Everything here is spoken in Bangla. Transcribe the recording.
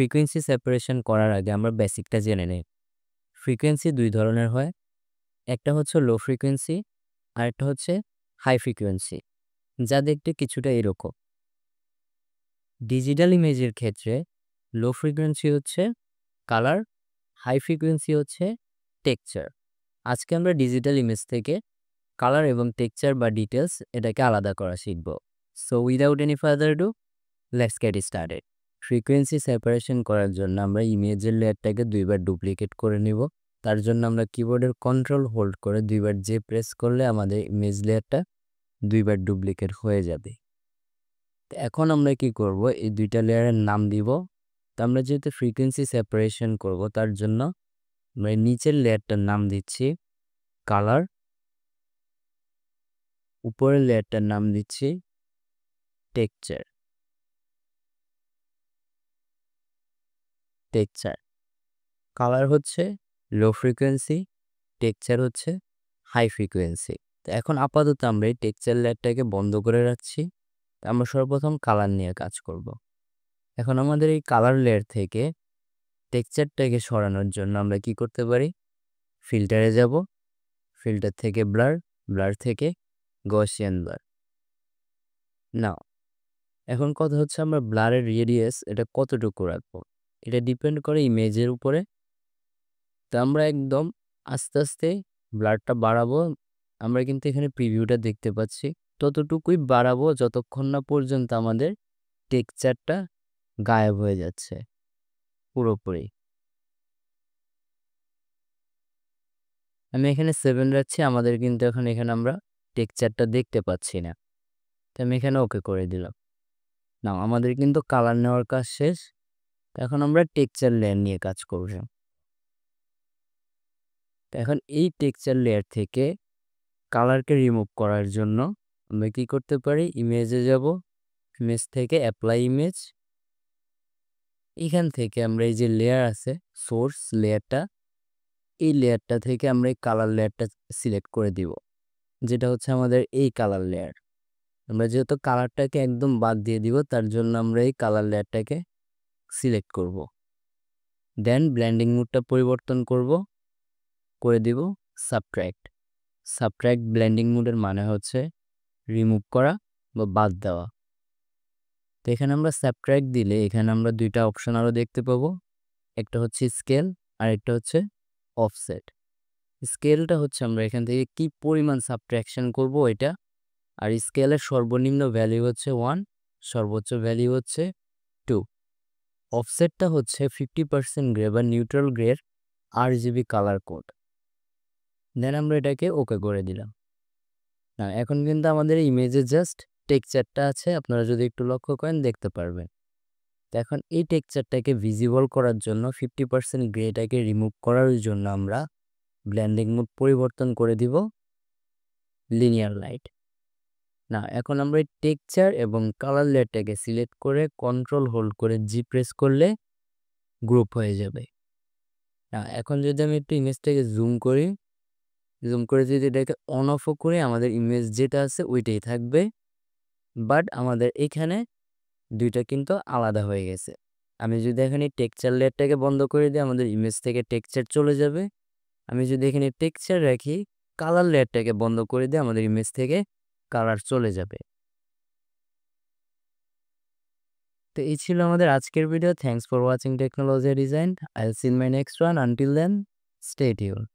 ফ্রিকোয়েন্সি সেপারেশন করার আগে আমরা বেসিকটা জেনে নেই। ফ্রিকোয়েন্সি ২ ধরনের হয়। একটা হচ্ছে লো ফ্রিকোয়েন্সি, আরেকটা হচ্ছে হাই ফ্রিকোয়েন্সি, যা দেখতে কিছুটা এরকম। ডিজিটাল ইমেজের ক্ষেত্রে লো ফ্রিকোয়েন্সি হচ্ছে কালার, হাই ফ্রিকোয়েন্সি হচ্ছে টেক্সচার। আজকে আমরা ডিজিটাল ইমেজ থেকে কালার এবং টেক্সচার বা ডিটেলস এটাকে আলাদা করা শিখব। So without any further do, let's get started. Frequency separation করার জন্য আমরা ইমেজের লেয়ারটাকে ২ বার ডুপ্লিকেট করে নিব। তার জন্য আমরা কিবোর্ডের কন্ট্রোল হোল্ড করে ২ বার জে প্রেস করলে আমাদের ইমেজ লেয়ারটা ২ বার ডুপ্লিকেট হয়ে যাবে। তো এখন আমরা কি করব, এই ২টা লেয়ারের নাম দিব। তো আমরা যেহেতু ফ্রিকোয়েন্সি সেপারেশন করব, তার জন্য আমরা নিচের লেয়ারটার নাম দিচ্ছি কালার, উপরের লেয়ারটার নাম দিচ্ছি টেক্সচার। কালার হচ্ছে লো ফ্রিকোয়েন্সি, টেক্সচার হচ্ছে হাই ফ্রিকোয়েন্সি। তো এখন আপাতত আমরা এই টেক্সচার লেয়ারটাকে বন্ধ করে রাখছি। আমরা সর্বপ্রথম কালার নিয়ে কাজ করব। এখন আমাদের এই কালার লেয়ার থেকে টেক্সচারটাকে সরানোর জন্য আমরা কি করতে পারি, ফিল্টারে যাব, ফিল্টার থেকে ব্লার, ব্লার থেকে গসিয়ান ব্লার। নাও এখন কথা হচ্ছে আমরা ব্লারের রেডিয়াস এটা কতটুকু রাখবো, এটা ডিপেন্ড করে ইমেজের উপরে। তো আমরা একদম আস্তে আস্তে ব্লারটা বাড়াবো। আমরা কিন্তু এখানে প্রিভিউটা দেখতে পাচ্ছি, ততটুকুই বাড়াবো যতক্ষণ না পর্যন্ত আমাদের টেক্সচারটা গায়েব হয়ে যাচ্ছে পুরোপুরি। আমি এখানে 7 রাখছি, আমাদের কিন্তু এখন এখানে আমরা টেক্সচারটা দেখতে পাচ্ছি না। তো আমি এখানে ওকে করে দিলাম। নাও আমাদের কিন্তু কালার নেওয়ার কাজ শেষ। তো এখন আমরা টেক্সচার লেয়ার নিয়ে কাজ করব। তো এখন এই টেক্সচার লেয়ার থেকে কালারকে রিমুভ করার জন্য আমরা কি করতে পারি, ইমেজে যাব, ইমেজ থেকে অ্যাপ্লাই ইমেজ। এখান থেকে আমরা এই যে লেয়ার আছে সোর্স লেয়ারটা, এই লেয়ারটা থেকে আমরা এই কালার লেয়ারটা সিলেক্ট করে দিব, যেটা হচ্ছে আমাদের এই কালার লেয়ার। আমরা যেহেতু কালারটাকে একদম বাদ দিয়ে দিব, তার জন্য আমরা এই কালার লেয়ারটাকে সিলেক্ট করব। দেন ব্লেন্ডিং মোডটা পরিবর্তন করে দিব সাবট্র্যাক্ট। সাবট্র্যাক্ট ব্লেন্ডিং মোডের মানে হচ্ছে রিমুভ করা বা বাদ দেওয়া। তো এখানে আমরা সাবট্র্যাক্ট দিলে এখানে আমরা 2টা অপশন আরও দেখতে পাবো। একটা হচ্ছে স্কেল আর একটা হচ্ছে অফসেট। স্কেলটা হচ্ছে আমরা এখান থেকে কি পরিমাণ সাবট্র্যাকশন করব এটা, আর স্কেলের সর্বনিম্ন ভ্যালু হচ্ছে 1, সর্বোচ্চ ভ্যালু হচ্ছে 2। অফসেটটা হচ্ছে 50% গ্রে বা নিউট্রাল গ্রের RGB কালার কোড। দেন আমরা এটাকে ওকে করে দিলাম। না এখন কিন্তু আমাদের ইমেজে জাস্ট টেক্সচারটা আছে, আপনারা যদি একটু লক্ষ্য করেন দেখতে পারবেন। তো এখন এই টেক্সচারটাকে ভিজিবল করার জন্য 50% গ্রেটাকে রিমুভ করার জন্য আমরা ব্লেন্ডিং মোড পরিবর্তন করে দিব লিনিয়ার লাইট। না এখন আমরা এই টেক্সচার এবং কালার লেয়ারটাকে সিলেক্ট করে কন্ট্রোল হোল্ড করে জি প্রেস করলে গ্রুপ হয়ে যাবে। না এখন যদি আমি একটু ইমেজটাকে জুম করে যদি এটাকে অন অফও করি, আমাদের ইমেজ যেটা আছে ওইটাই থাকবে, বাট আমাদের এখানে 2টা কিন্তু আলাদা হয়ে গেছে। আমি যদি এখানে টেক্সচার লেয়ারটাকে বন্ধ করে দিই, আমাদের ইমেজ থেকে টেক্সচার চলে যাবে। আমি যদি এখানে টেক্সচার রাখি, কালার লেয়ারটাকে বন্ধ করে দিই, আমাদের ইমেজ থেকে কালার চলে যাবে। তো এই ছিল আমাদের আজকের video. Thanks for watching technology design. I will see in my next one. Until then, stay tuned.